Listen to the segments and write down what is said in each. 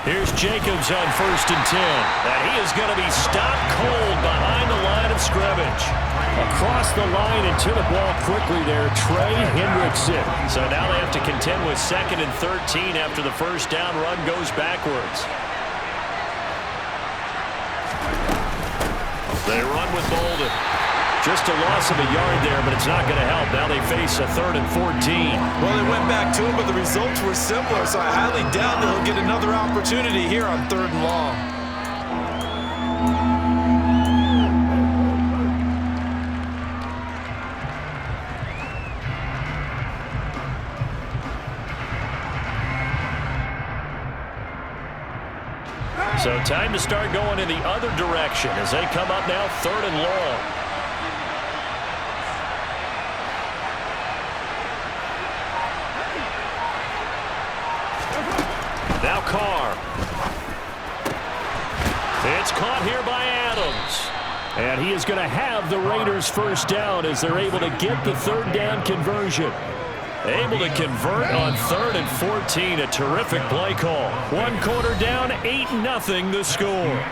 Here's Jacobs on 1st and 10. And he is going to be stopped cold behind the line of scrimmage. Across the line and to the ball quickly there, Trey Hendrickson. So now they have to contend with 2nd and 13 after the first down run goes backwards. They run with Bolden. Just a loss of a yard there, but it's not going to help. Now they face a 3rd and 14. Well, they went back to it, but the results were similar, so I highly doubt they'll get another opportunity here on 3rd and long. So time to start going in the other direction as they come up now 3rd and long. Now Carr. It's caught here by Adams. And he is going to have the Raiders first down as they're able to get the 3rd down conversion. Able to convert on 3rd and 14. A terrific play call. 1 quarter down, 8-0 the score.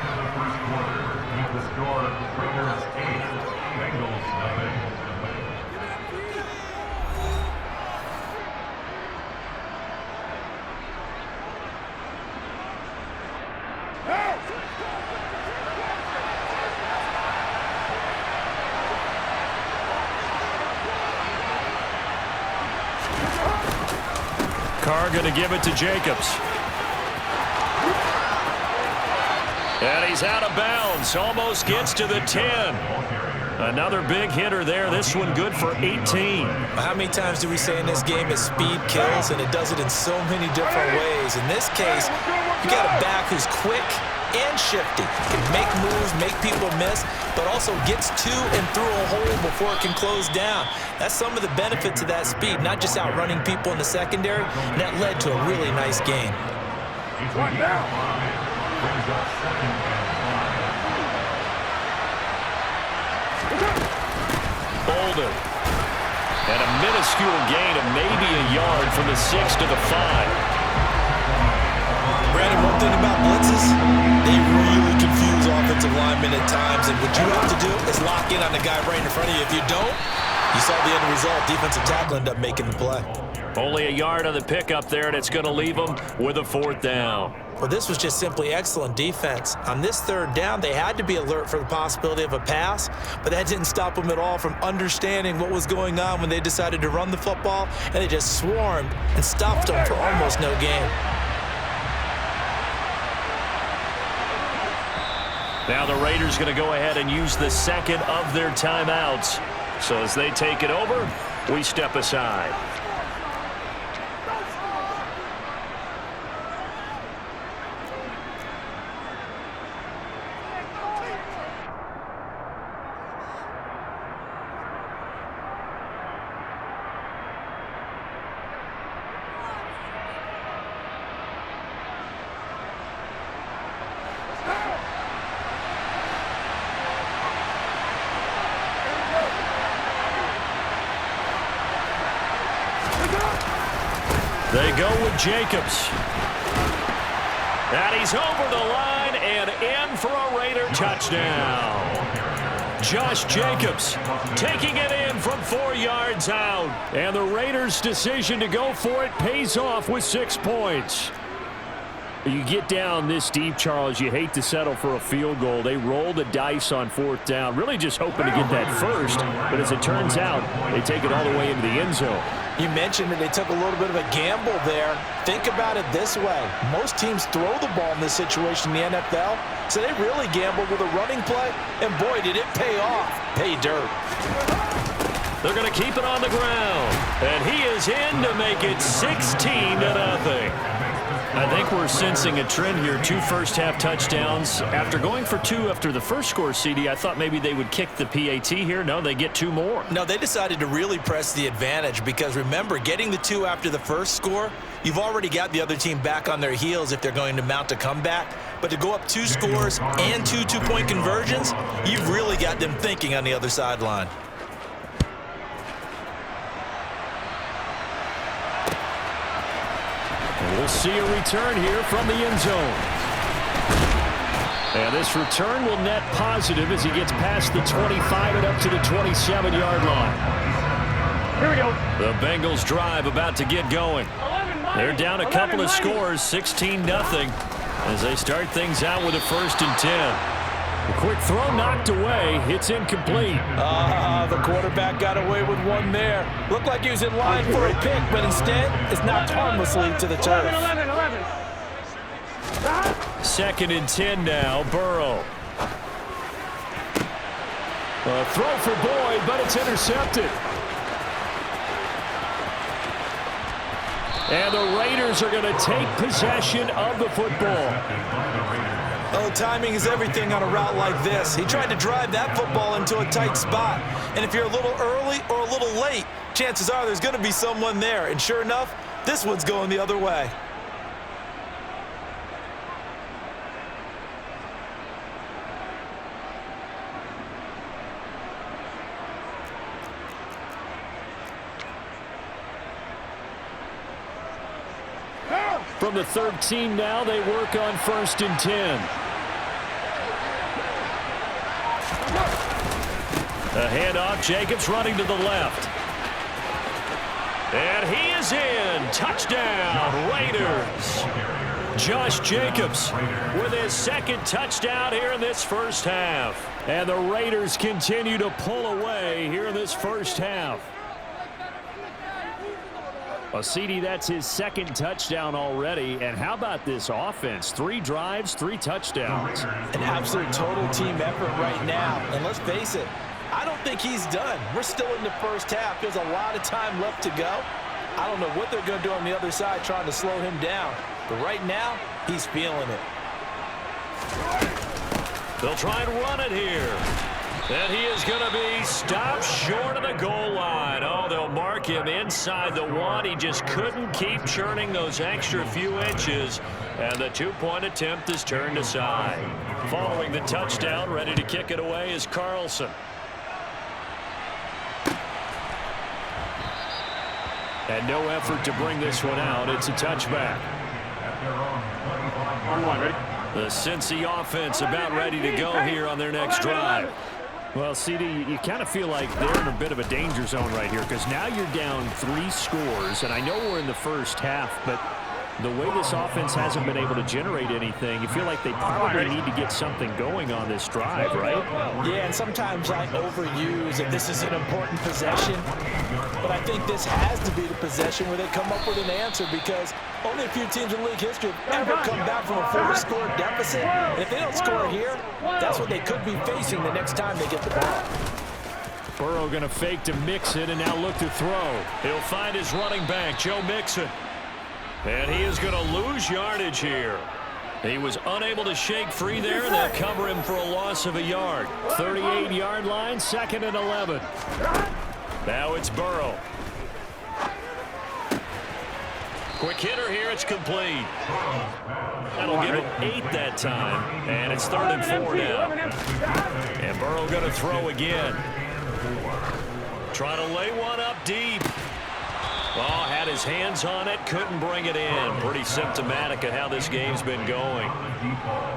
Carr going to give it to Jacobs. And he's out of bounds. Almost gets to the 10. Another big hitter there. This one good for 18. How many times do we say in this game that speed kills, and it does it in so many different ways? In this case, you got a back who's quick and shifty. Can make moves, make people miss, but also gets to and through a hole before it can close down. That's some of the benefits of that speed, not just outrunning people in the secondary, and that led to a really nice game. Bolden. And a minuscule gain of maybe a yard from the 6 to the 5. Brandon, one thing about blitzes, they really confuse offensive linemen at times, and what you have to do is lock in on the guy right in front of you. If you don't, you saw the end result. Defensive tackle ended up making the play. Only a yard on the pickup there, and it's going to leave them with a 4th down. Well, this was just simply excellent defense. On this 3rd down, they had to be alert for the possibility of a pass, but that didn't stop them at all from understanding what was going on when they decided to run the football, and they just swarmed and stopped them for almost no gain. Now the Raiders going to go ahead and use the 2nd of their timeouts. So as they take it over, we step aside. They go with Jacobs. And he's over the line and in for a Raider touchdown. Josh Jacobs taking it in from 4 yards out. And the Raiders' decision to go for it pays off with 6 points. You get down this deep, Charles, you hate to settle for a field goal. They roll the dice on 4th down, really just hoping to get that first. But as it turns out, they take it all the way into the end zone. You mentioned that they took a little bit of a gamble there. Think about it this way. Most teams throw the ball in this situation in the NFL, so they really gambled with a running play, and boy, did it pay off. Pay dirt. They're going to keep it on the ground, and he is in to make it 16-0. I think we're sensing a trend here. 2 first-half touchdowns. After going for 2 after the first score, CD, I thought maybe they would kick the PAT here. No, they get 2 more. No, they decided to really press the advantage because, remember, getting the 2 after the first score, you've already got the other team back on their heels if they're going to mount a comeback. But to go up 2 scores and 2 two-point conversions, you've really got them thinking on the other sideline. We'll see a return here from the end zone. And this return will net positive as he gets past the 25 and up to the 27-yard line. Here we go. The Bengals drive about to get going. They're down a couple of scores, 16-0, as they start things out with a 1st and 10. A quick throw knocked away. It's incomplete. The quarterback got away with one there. Looked like he was in line for a pick, but instead it's knocked harmlessly to the turf. 11. 2nd and 10 now. Burrow. A throw for Boyd, but it's intercepted. And the Raiders are going to take possession of the football. Oh, timing is everything on a route like this. He tried to drive that football into a tight spot. And if you're a little early or a little late, chances are there's going to be someone there. And sure enough, this one's going the other way. From the 13 now, they work on 1st and 10. A handoff, Jacobs running to the left. And he is in. Touchdown, Raiders. Josh Jacobs with his 2nd touchdown here in this first half. And the Raiders continue to pull away here in this first half. Well, CD, that's his 2nd touchdown already. And how about this offense? 3 drives, 3 touchdowns. An absolute total team effort right now. And let's face it, I don't think he's done. We're still in the first half. There's a lot of time left to go. I don't know what they're going to do on the other side trying to slow him down. But right now, he's feeling it. They'll try and run it here. And he is going to be stopped short of the goal line. Oh, they'll mark him inside the 1. He just couldn't keep churning those extra few inches. And the 2-point attempt is turned aside. Following the touchdown, ready to kick it away is Carlson. And no effort to bring this one out. It's a touchback. The Cincy offense about ready to go here on their next drive. Well, CD, you kind of feel like they're in a bit of a danger zone right here because now you're down 3 scores, and I know we're in the first half, but the way this offense hasn't been able to generate anything, you feel like they probably need to get something going on this drive, right? Yeah, and sometimes I overuse that this is an important possession, but I think this has to be the possession where they come up with an answer because only a few teams in league history have ever come back from a 4-score deficit. And if they don't score here, that's what they could be facing the next time they get the ball. Burrow going to fake to Mixon and now look to throw. He'll find his running back, Joe Mixon. And he is going to lose yardage here. He was unable to shake free there, and they'll cover him for a loss of a yard. 38-yard line, 2nd and 11. Now it's Burrow. Quick hitter here, it's complete. That'll give him 8 that time, and it's 3rd and 4 now. And Burrow going to throw again. Trying to lay one up deep. Oh, had his hands on it, couldn't bring it in. Pretty symptomatic of how this game's been going.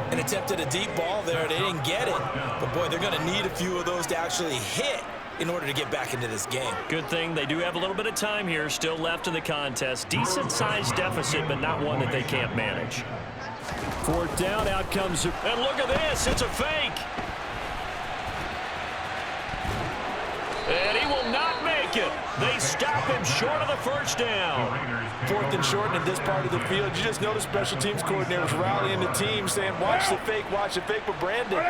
And attempted a deep ball there. They didn't get it. But, boy, they're going to need a few of those to actually hit in order to get back into this game. Good thing they do have a little bit of time here still left in the contest. Decent-sized deficit, but not one that they can't manage. 4th down, out comes... And look at this, it's a fake. And he will not make it. They stop him short of the 1st down. 4th and short in this part of the field. You just notice special teams coordinators rallying the team saying, watch the fake, but Brandon,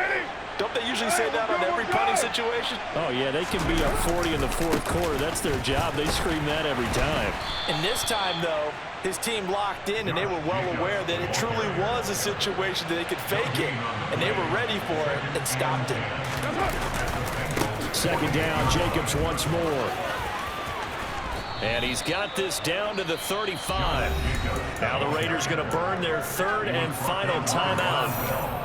don't they usually say that on every punting situation? Oh, yeah, they can be up 40 in the 4th quarter. That's their job. They scream that every time. And this time, though, his team locked in, and they were well aware that it truly was a situation that they could fake it, and they were ready for it and stopped it. 2nd down, Jacobs once more. And he's got this down to the 35. Now the Raiders going to burn their 3rd and final timeout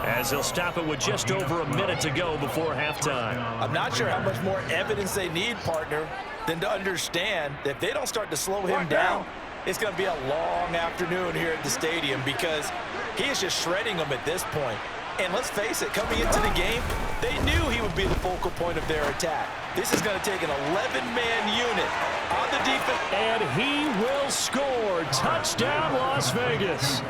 as they'll stop it with just over a minute to go before halftime. I'm not sure how much more evidence they need, partner, than to understand that if they don't start to slow him down, it's going to be a long afternoon here at the stadium because he is just shredding them at this point. And let's face it, coming into the game, they knew he would be the focal point of their attack. This is going to take an 11-man unit on the defense. And he will score. Touchdown, Las Vegas.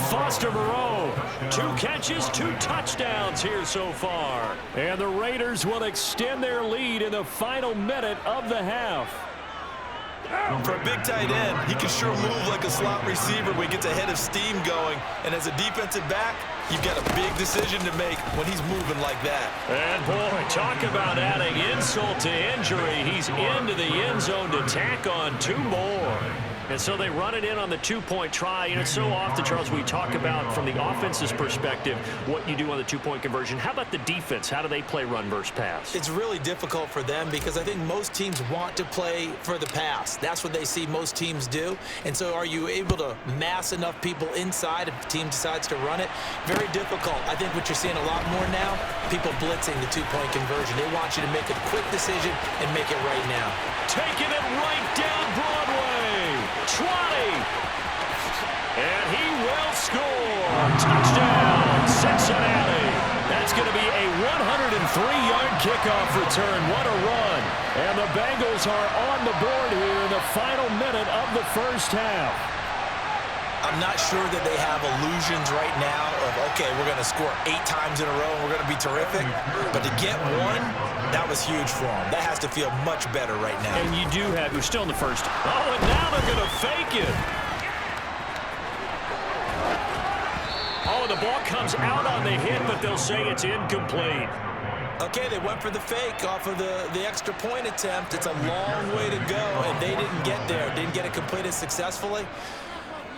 Foster Moreau, 2 catches, 2 touchdowns here so far. And the Raiders will extend their lead in the final minute of the half. For a big tight end, he can sure move like a slot receiver when he gets a head of steam going. And as a defensive back, you've got a big decision to make when he's moving like that. And boy, talk about adding insult to injury. He's into the end zone to tack on 2 more. And so they run it in on the 2-point try. You know, so often, Charles, we talk about from the offense's perspective what you do on the 2-point conversion. How about the defense? How do they play run versus pass? It's really difficult for them because I think most teams want to play for the pass. That's what they see most teams do. And so are you able to mass enough people inside if the team decides to run it? Very difficult. I think what you're seeing a lot more now, people blitzing the 2-point conversion. They want you to make a quick decision and make it right now. Taking it right down Broadway. 20. And he will score. Touchdown, Cincinnati. That's going to be a 103-yard kickoff return. What a run. And the Bengals are on the board here in the final minute of the first half. I'm not sure that they have illusions right now of, okay, we're going to score 8 times in a row and we're going to be terrific. But to get one, that was huge for them. That has to feel much better right now. And you do have, you're still in the first. Oh, and now they're going to fake it. Oh, the ball comes out on the hit, but they'll say it's incomplete. Okay, they went for the fake off of the extra point attempt. It's a long way to go, and they didn't get there. Didn't get it completed successfully.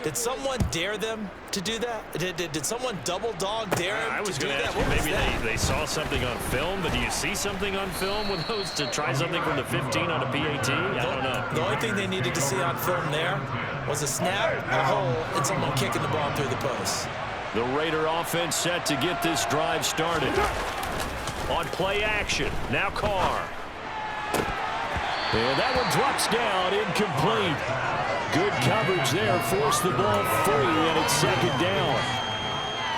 Did someone dare them to do that? Did someone double dog dare them to do that? Maybe they saw something on film, but do you see something on film with those to try something from the 15 on a PAT? I don't know. The only thing they needed to see on film there was a snap, a hole, and someone kicking the ball through the post. The Raider offense set to get this drive started. On play action, now Carr. And that one drops down, incomplete. Good coverage there, forced the ball free, and it's 2nd down.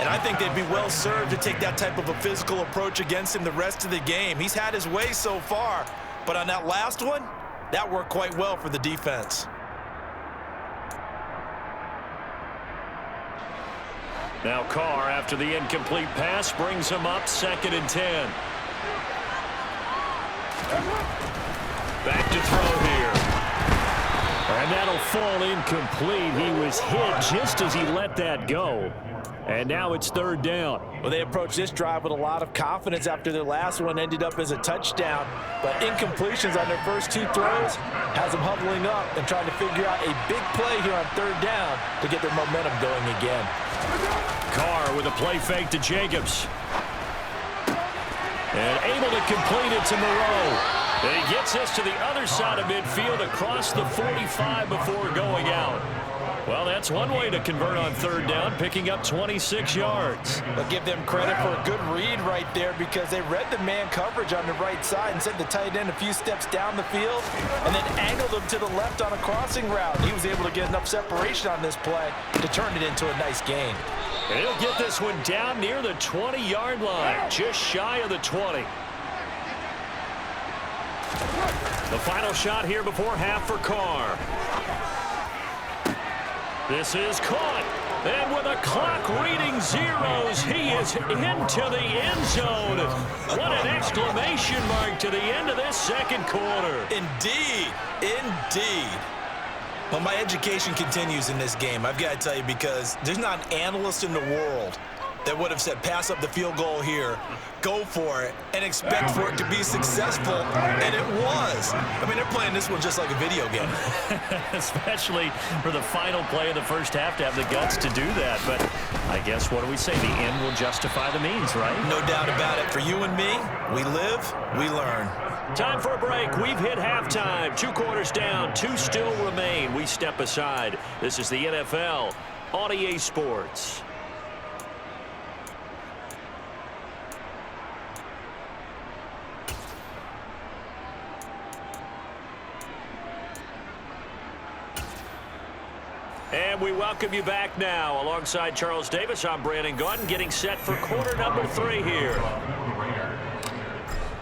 And I think they'd be well served to take that type of a physical approach against him the rest of the game. He's had his way so far, but on that last one, that worked quite well for the defense. Now Carr, after the incomplete pass, brings him up 2nd and 10. Back to throw here. And that'll fall incomplete. He was hit just as he let that go. And now it's 3rd down. Well, they approached this drive with a lot of confidence after their last one ended up as a touchdown. But incompletions on their first 2 throws has them huddling up and trying to figure out a big play here on 3rd down to get their momentum going again. Carr with a play fake to Jacobs. And able to complete it to Moreau. And he gets us to the other side of midfield across the 45 before going out. Well, that's one way to convert on 3rd down, picking up 26 yards. I'll give them credit for a good read right there because they read the man coverage on the right side and sent the tight end a few steps down the field and then angled him to the left on a crossing route. He was able to get enough separation on this play to turn it into a nice gain. And he'll get this one down near the 20-yard line, just shy of the 20. The final shot here before half for Carr. This is caught. And with a clock reading zeros, he is into the end zone. What an exclamation mark to the end of this 2nd quarter. Indeed. Indeed. Well, my education continues in this game, I've got to tell you, because there's not an analyst in the world that would have said pass up the field goal here, go for it, and expect for it to be successful, and it was. I mean, they're playing this one just like a video game. Especially for the final play of the first half to have the guts to do that. But I guess, what do we say? The end will justify the means, right? No doubt about it. For you and me, we live, we learn. Time for a break. We've hit halftime. 2 quarters down, 2 still remain. We step aside. This is the NFL on EA Sports. we welcome you back now. Alongside Charles Davis, I'm Brandon Gautin, getting set for quarter number 3 here.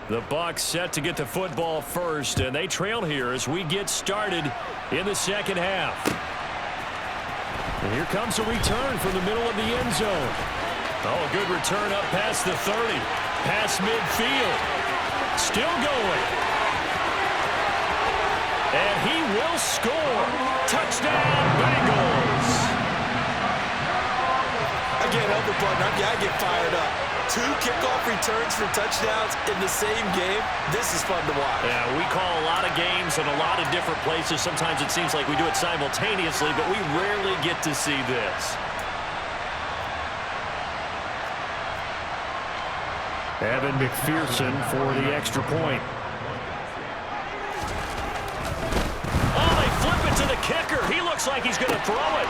The Bucs set to get the football first, and they trail here as we get started in the second half. And here comes a return from the middle of the end zone. Oh, a good return up past the 30. Past midfield. Still going. And he will score. Touchdown, Bengals. I can't help it, partner. I get fired up. 2 kickoff returns for touchdowns in the same game. This is fun to watch. Yeah, we call a lot of games in a lot of different places. Sometimes it seems like we do it simultaneously, but we rarely get to see this. Evan McPherson for the extra point. Oh, they flip it to the kicker. He looks like he's going to throw it.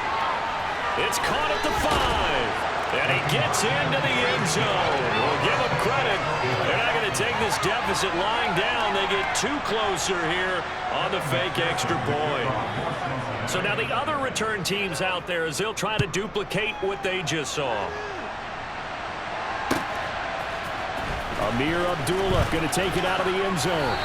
It's caught at the 5. And he gets into the end zone. We'll give him credit. They're not going to take this deficit lying down. They get 2 closer here on the fake extra point. So now the other return teams out there as they'll try to duplicate what they just saw. Amir Abdullah going to take it out of the end zone.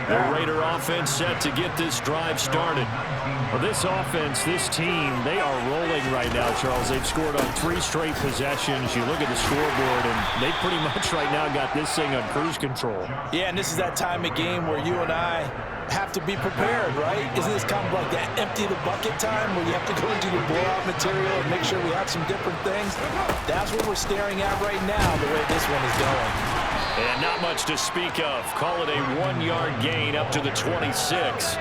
The Raider offense set to get this drive started. Well, this offense, this team, they are rolling right now, Charles. They've scored on 3 straight possessions. You look at the scoreboard, and they pretty much right now got this thing on cruise control. Yeah, and this is that time of game where you and I have to be prepared, right? Isn't this kind of like that empty the bucket time where you have to go into your blowout material and make sure we have some different things? That's what we're staring at right now, the way this one is going. And not much to speak of. Call it a 1-yard gain up to the 26.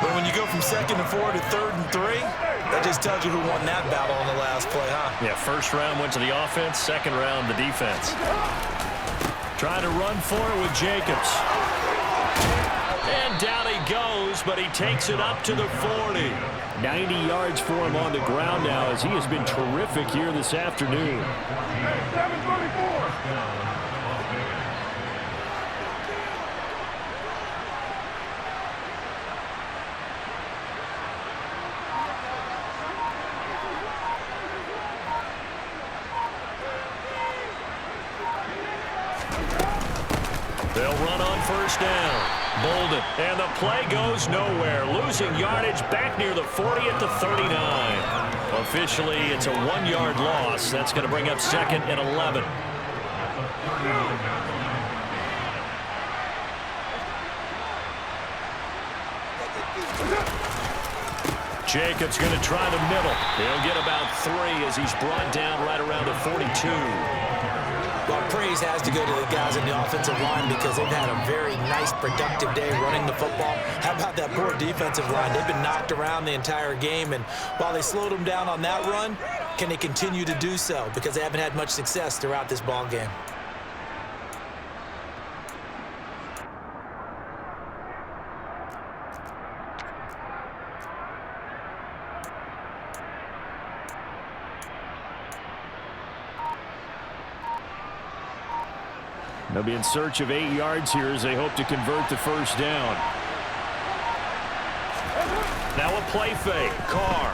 But when you go from 2nd and 4 to 3rd and 3, that just tells you who won that battle on the last play, huh? Yeah, first round went to the offense, second round the defense. Trying to run for it with Jacobs. And down he goes, but he takes it up to the 40. 90 yards for him on the ground now as he has been terrific here this afternoon. 7:34. They'll run on first down. Bolden. And the play goes nowhere. Losing yardage back near the 40 at the 39. Officially, it's a 1-yard loss. That's going to bring up 2nd and 11. Jacobs going to try the middle. He'll get about 3 as he's brought down right around the 42. Well, praise has to go to the guys in the offensive line because they've had a very nice, productive day running the football. How about that poor defensive line? They've been knocked around the entire game, and while they slowed them down on that run, can they continue to do so? Because they haven't had much success throughout this ball game. They'll be in search of 8 yards here as they hope to convert the first down. Now a play fake. Carr.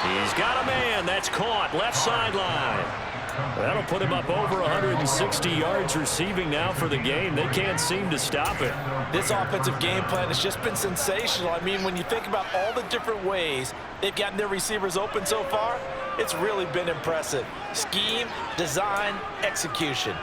He's got a man. That's caught. Left sideline. That'll put him up over 160 yards receiving now for the game. They can't seem to stop it. This offensive game plan has just been sensational. I mean, when you think about all the different ways they've gotten their receivers open so far, it's really been impressive. Scheme, design, execution.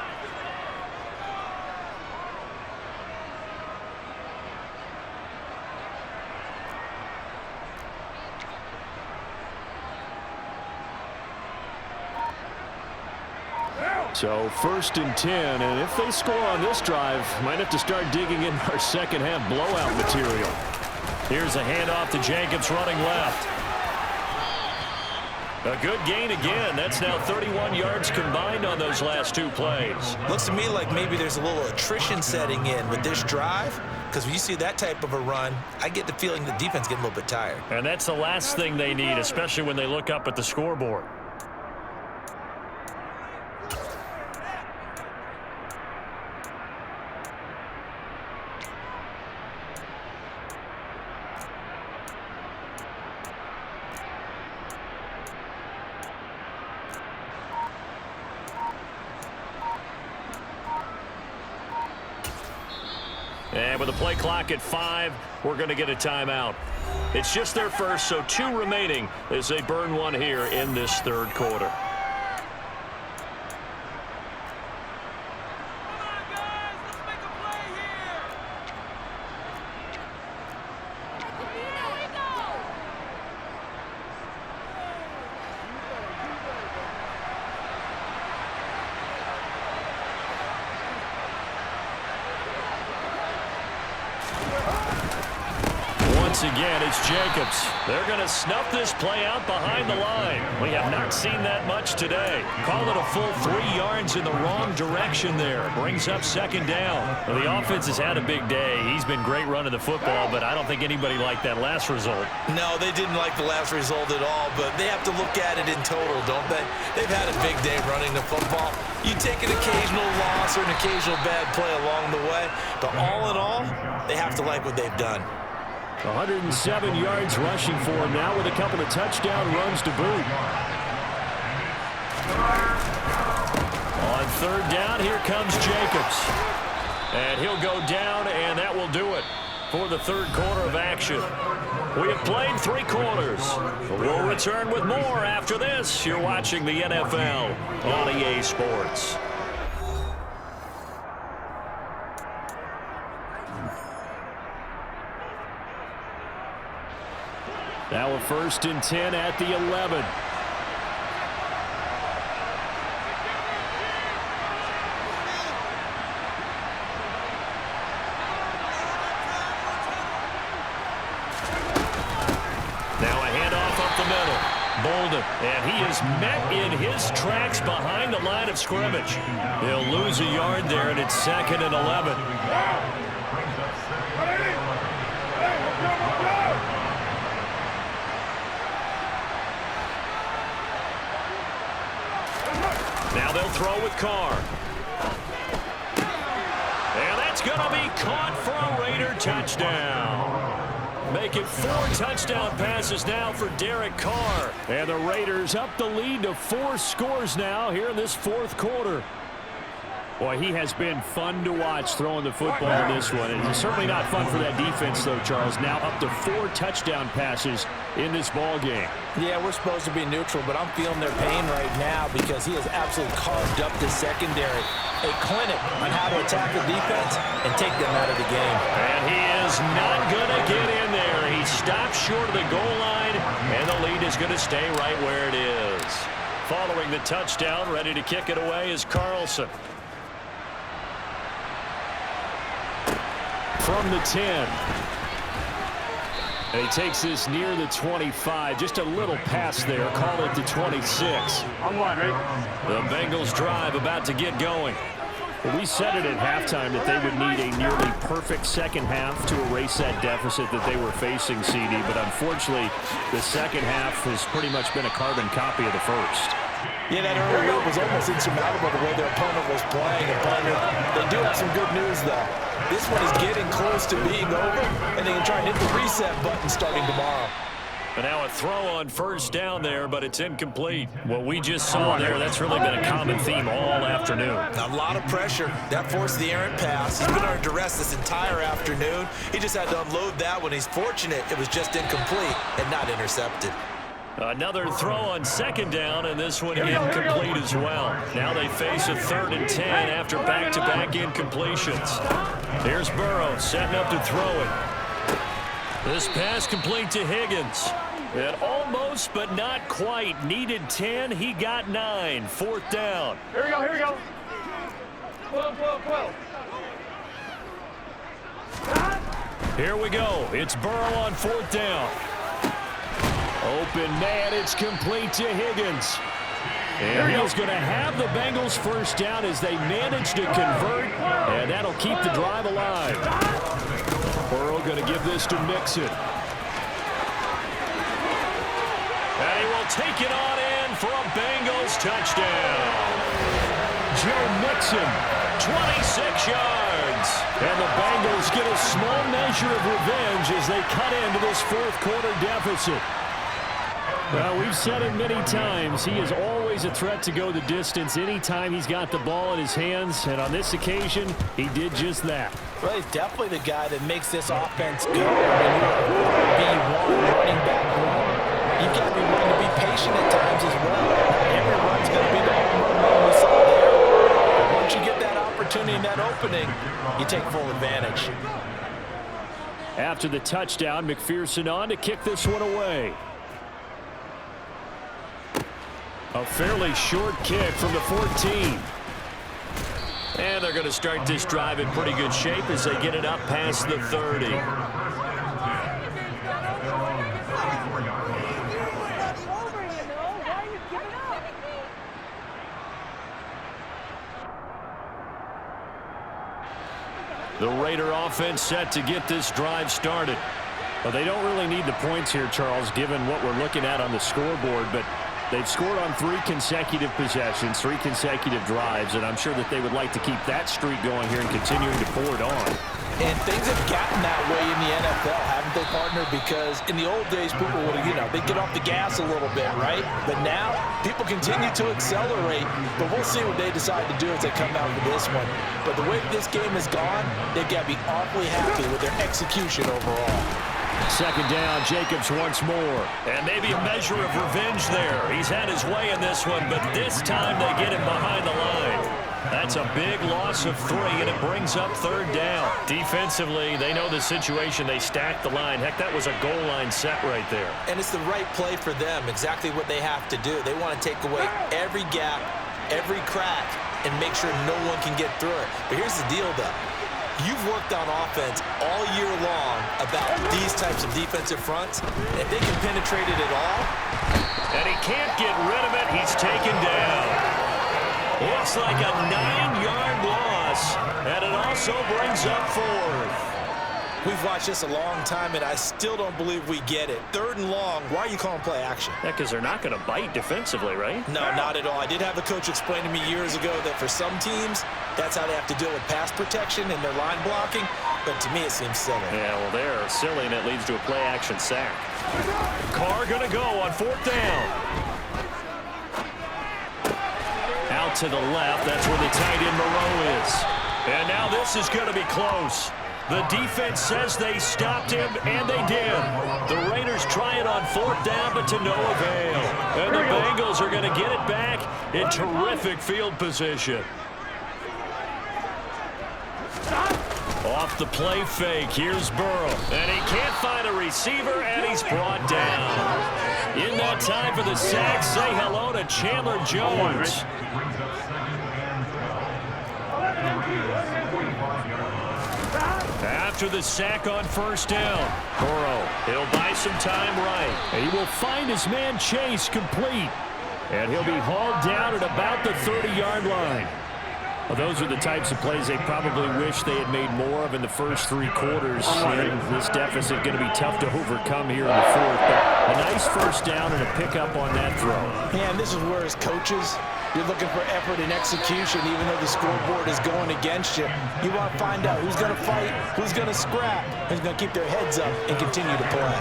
So 1st and 10, and if they score on this drive, might have to start digging in our second half blowout material. Here's a handoff to Jacobs running left. A good gain again. That's now 31 yards combined on those last 2 plays. Looks to me like maybe there's a little attrition setting in with this drive, because when you see that type of a run, I get the feeling the defense getting a little bit tired. And that's the last thing they need, especially when they look up at the scoreboard. And with the play clock at 5, we're going to get a timeout. It's just their first, so 2 remaining as they burn one here in this third quarter. Once again, it's Jacobs. They're going to snuff this play out behind the line. We have not seen that much today. Call it a full 3 yards in the wrong direction there. Brings up second down. Well, the offense has had a big day. He's been great running the football, but I don't think anybody liked that last result. No, they didn't like the last result at all, but they have to look at it in total, don't they? They've had a big day running the football. You take an occasional loss or an occasional bad play along the way, but all in all, they have to like what they've done. 107 yards rushing for him now with a couple of touchdown runs to boot. On third down, here comes Jacobs. And he'll go down, and that will do it for the third quarter of action. We have played 3 quarters. We'll return with more after this. You're watching the NFL on EA Sports. Now a 1st and 10 at the 11. Now a handoff up the middle. Bolden, and he is met in his tracks behind the line of scrimmage. He'll lose a yard there, and it's 2nd and 11. Now they'll throw with Carr. And that's going to be caught for a Raider touchdown. Make it 4 touchdown passes now for Derek Carr. And the Raiders up the lead to 4 scores now here in this 4th quarter. Boy, he has been fun to watch throwing the football in this one. And it's certainly not fun for that defense, though, Charles. Now up to 4 touchdown passes in this ball game. Yeah, we're supposed to be neutral, but I'm feeling their pain right now because he has absolutely carved up the secondary. A clinic on how to attack the defense and take them out of the game. And he is not going to get in there. He stops short of the goal line, and the lead is going to stay right where it is. Following the touchdown, ready to kick it away is Carlson. From the 10. And he takes this near the 25. Just a little pass there. Call it the 26. I'm one, right? The Bengals drive about to get going. Well, we said it at halftime that they would need a nearly perfect second half to erase that deficit that they were facing, CD. But unfortunately, the second half has pretty much been a carbon copy of the first. Yeah, that early lead was almost insurmountable the way their opponent was playing. They do have some good news, though. This one is getting close to being over, and they can try and hit the reset button starting tomorrow. And now a throw on first down there, but it's incomplete. What we just saw there, that's really been a common theme all afternoon. A lot of pressure. That forced the errant pass. He's been under duress this entire afternoon. He just had to unload that one. He's fortunate it was just incomplete and not intercepted. Another throw on second down, and this one incomplete as well. Now they face a 3rd and 10 after back-to-back incompletions. Here's Burrow setting up to throw it. This pass complete to Higgins. And almost, but not quite. Needed 10. He got 9. 4th down. Here we go, here we go. 12, 12, 12. Here we go. It's Burrow on 4th down. Open man, it's complete to Higgins. And he's going to have the Bengals first down as they manage to convert, and that'll keep the drive alive. Burrow going to give this to Mixon. And he will take it on in for a Bengals touchdown. Joe Mixon, 26 yards. And the Bengals get a small measure of revenge as they cut into this 4th quarter deficit. Well, we've said it many times. He is always a threat to go the distance anytime he's got the ball in his hands. And on this occasion, he did just that. Well, he's definitely the guy that makes this offense go. I mean, be one running back run. You've got to be willing to be patient at times as well. Not every run's going to be the home run we saw there. But once you get that opportunity and that opening, you take full advantage. After the touchdown, McPherson on to kick this one away. A fairly short kick from the 14. And they're going to start this drive in pretty good shape as they get it up past the 30. The Raider offense set to get this drive started. Well, they don't really need the points here, Charles, given what we're looking at on the scoreboard, but they've scored on 3 consecutive possessions, 3 consecutive drives, and I'm sure that they would like to keep that streak going here and continuing to pour it on. And things have gotten that way in the NFL, haven't they, partner? Because in the old days, people would, they get off the gas a little bit, right? But now, people continue to accelerate, but we'll see what they decide to do as they come out with this one. But the way this game has gone, they've got to be awfully happy with their execution overall. Second down, Jacobs once more. And maybe a measure of revenge there. He's had his way in this one, but this time they get him behind the line. That's a big loss of 3, and it brings up third down. Defensively, they know the situation. They stack the line. Heck, that was a goal line set right there. And it's the right play for them, exactly what they have to do. They want to take away every gap, every crack, and make sure no one can get through it. But here's the deal, though. You've worked on offense all year long about these types of defensive fronts. If they can penetrate it at all. And he can't get rid of it. He's taken down. Looks like a 9-yard loss. And it also brings up 4th. We've watched this a long time, and I still don't believe we get it. 3rd and long, why are you calling play action? Yeah, because they're not going to bite defensively, right? No, not at all. I did have a coach explain to me years ago that for some teams, that's how they have to deal with pass protection and their line blocking. But to me, it seems silly. Yeah, well, they're silly, and it leads to a play-action sack. Carr going to go on 4th down. Out to the left. That's where the tight end Moreau is. And now this is going to be close. The defense says they stopped him, and they did. The Raiders try it on 4th down, but to no avail. And the Bengals are going to get it back in terrific field position. Off the play fake, here's Burrow. And he can't find a receiver, and he's brought down. In that time for the sack, say hello to Chandler Jones. After the sack on 1st down, Burrow, he'll buy some time right. And he will find his man Chase complete. And he'll be hauled down at about the 30-yard line. Well, those are the types of plays they probably wish they had made more of in the first 3 quarters. And this deficit going to be tough to overcome here in the 4th. But a nice 1st down and a pickup on that throw. Yeah, and this is where, as coaches, you're looking for effort and execution, even though the scoreboard is going against you. You want to find out who's going to fight, who's going to scrap, who's going to keep their heads up and continue to play.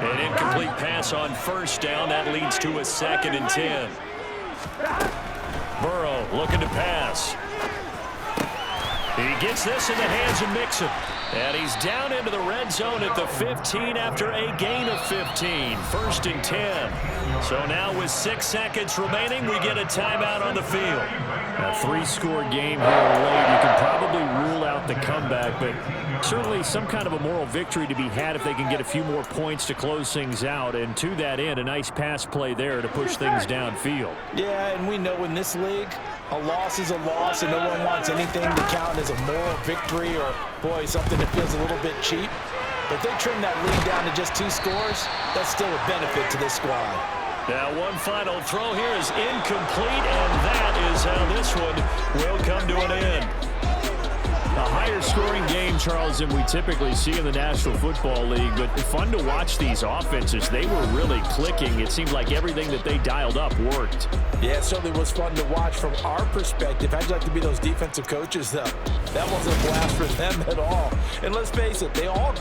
An incomplete pass on 1st down. That leads to a 2nd and 10. Burrow looking to pass. He gets this in the hands of Mixon. And he's down into the red zone at the 15 after a gain of 15. 1st and 10. So now with 6 seconds remaining, we get a timeout on the field. A 3-score game here late. You can probably rule out the comeback, but certainly some kind of a moral victory to be had if they can get a few more points to close things out. And to that end, a nice pass play there to push things downfield. Yeah, and we know in this league, a loss is a loss, and no one wants anything to count as a moral victory or, boy, something that feels a little bit cheap. But if they trim that lead down to just 2 scores, that's still a benefit to this squad. Now one final throw here is incomplete, and that is how this one will come to an end. A higher scoring game, Charles, than we typically see in the National Football League, but fun to watch these offenses. They were really clicking. It seemed like everything that they dialed up worked. Yeah, it certainly was fun to watch from our perspective. How'd you like to be those defensive coaches, though? That wasn't a blast for them at all. And let's face it, they all gave